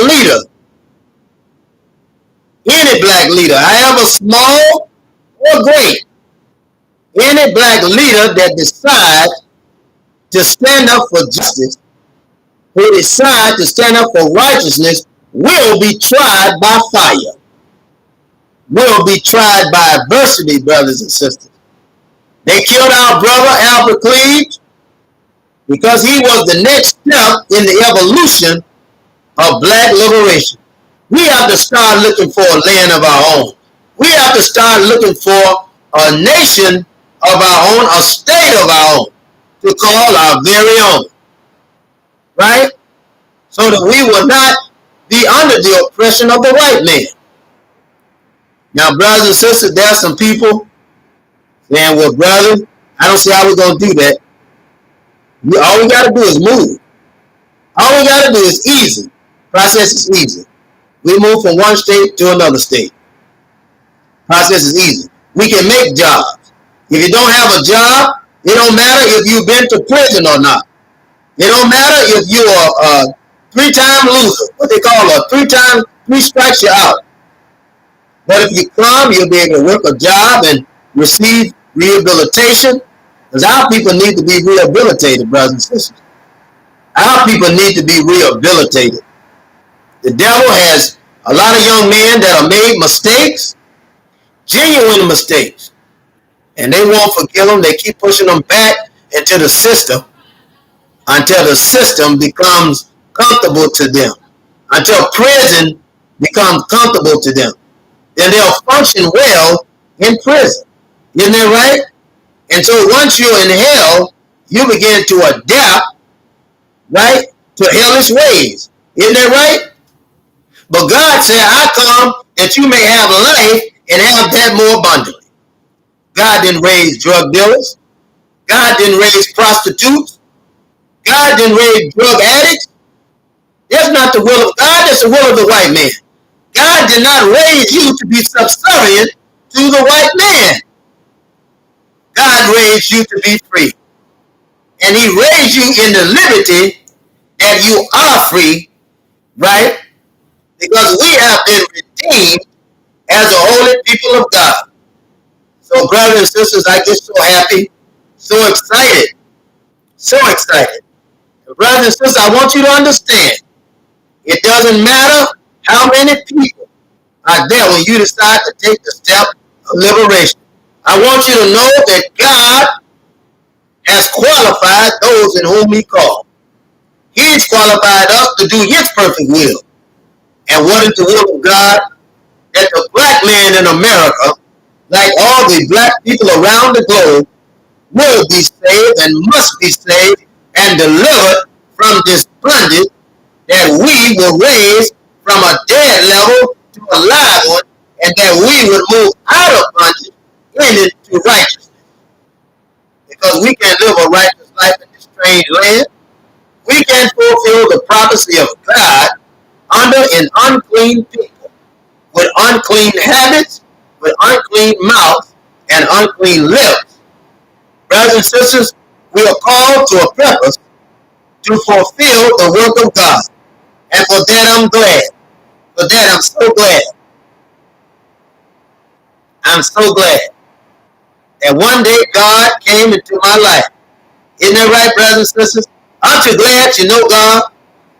leader, however small or great, any black leader that decides to stand up for justice, who decides to stand up for righteousness, will be tried by fire, will be tried by adversity, brothers and sisters. They killed our brother Albert Cleage because he was the next step in the evolution of black liberation. We have to start looking for a land of our own. We have to start looking for a nation of our own, a state of our own, to call our very own. Right? So that we will not be under the oppression of the white man. Now, brothers and sisters, there are some people saying, well, brother, I don't see how we're going to do that. All we got to do is move. All we got to do is easy. Process is easy. We move from one state to another state. Process is easy. We can make jobs. If you don't have a job, it don't matter if you've been to prison or not. It don't matter if you are a three-time loser, what they call a three strikes you out. But if you come, you'll be able to work a job and receive rehabilitation. Because our people need to be rehabilitated, brothers and sisters. Our people need to be rehabilitated. The devil has a lot of young men that have made mistakes, genuine mistakes, and they won't forgive them. They keep pushing them back into the system until the system becomes comfortable to them, until prison becomes comfortable to them. Then they'll function well in prison. Isn't that right? And so once you're in hell, you begin to adapt, right, to hellish ways. Isn't that right? But God said, I come that you may have life and have that more abundantly. God didn't raise drug dealers. God didn't raise prostitutes. God didn't raise drug addicts. That's not the will of God. That's the will of the white man. God did not raise you to be subservient to the white man. God raised you to be free. And he raised you in the liberty that you are free, right? Because we have been redeemed as a holy people of God. So brothers and sisters, I get so happy, so excited, so excited. Brothers and sisters, I want you to understand, it doesn't matter how many people are there when you decide to take the step of liberation. I want you to know that God has qualified those in whom he called. He's qualified us to do his perfect will. And what is the will of God? That the black man in America, like all the black people around the globe, will be saved and must be saved and delivered from this bondage, that we will raise from a dead level to a live one, and that we would move out of bondage into righteousness. Because we can't live a righteous life in this strange land. We can't fulfill the prophecy of God under an unclean people, with unclean habits, with unclean mouths, and unclean lips. Brothers and sisters, we are called to a purpose to fulfill the work of God. And for that I'm glad. For that I'm so glad. I'm so glad that one day God came into my life. Isn't that right, brothers and sisters? Aren't you glad you know God,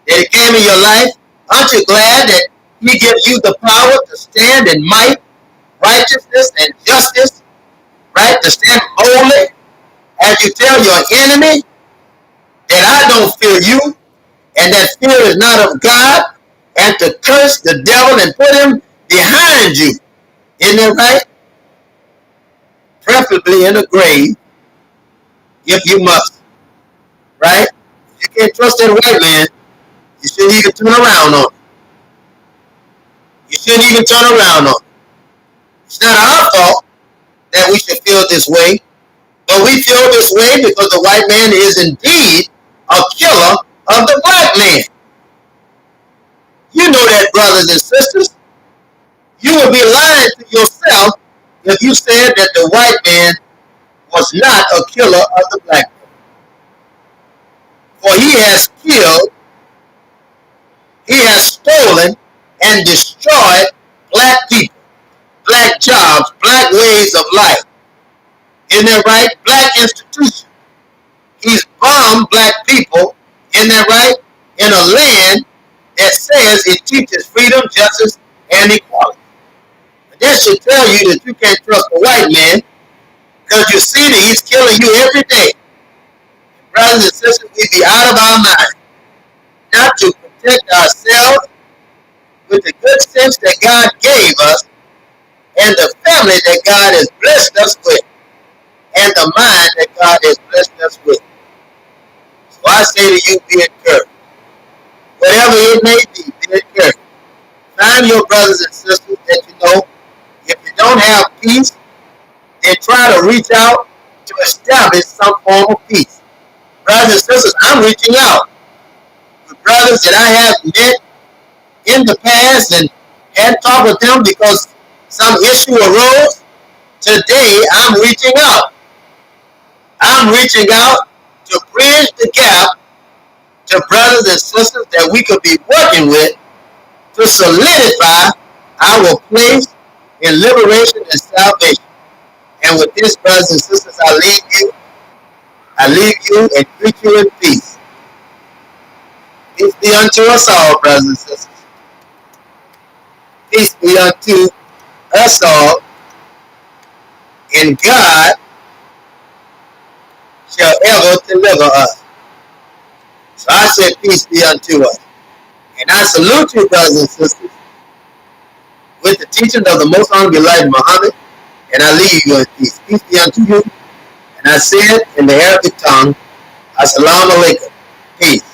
that he came in your life? Aren't you glad that he gives you the power to stand in might, righteousness, and justice, right? To stand boldly as you tell your enemy that I don't fear you, and that fear is not of God, and to curse the devil and put him behind you. Isn't that right? Preferably in a grave, if you must, right? You can't trust that white man. You shouldn't even turn around on him. You shouldn't even turn around on him. It's not our fault that we should feel this way, but we feel this way because the white man is indeed a killer of the black man. You know that, brothers and sisters. You would be lying to yourself if you said that the white man was not a killer of the black man. For he has killed, he has stolen and destroyed black people, black jobs, black ways of life. Isn't that right? Black institutions. He's bombed black people, isn't that right? In a land that says it teaches freedom, justice, and equality. But that should tell you that you can't trust a white man, because you see that he's killing you every day. Brothers and sisters, we be out of our mind not to protect ourselves with the good sense that God gave us and the family that God has blessed us with and the mind that God has blessed us with. So I say to you, be encouraged. Whatever it may be encouraged. Find your brothers and sisters that you know. If you don't have peace, then try to reach out to establish some form of peace. Brothers and sisters, I'm reaching out with brothers that I have met in the past and had talked with them because some issue arose. Today, I'm reaching out. I'm reaching out to bridge the gap to brothers and sisters that we could be working with to solidify our place in liberation and salvation. And with this, brothers and sisters, I leave you and greet you in peace. Peace be unto us all, brothers and sisters. Peace be unto us all, and God shall ever deliver us. So I said, peace be unto us. And I salute you, brothers and sisters, with the teachings of the Most Honorable Elijah Muhammad, and I leave you in peace. Peace be unto you. And I said in the Arabic tongue, Assalamu alaikum. Peace.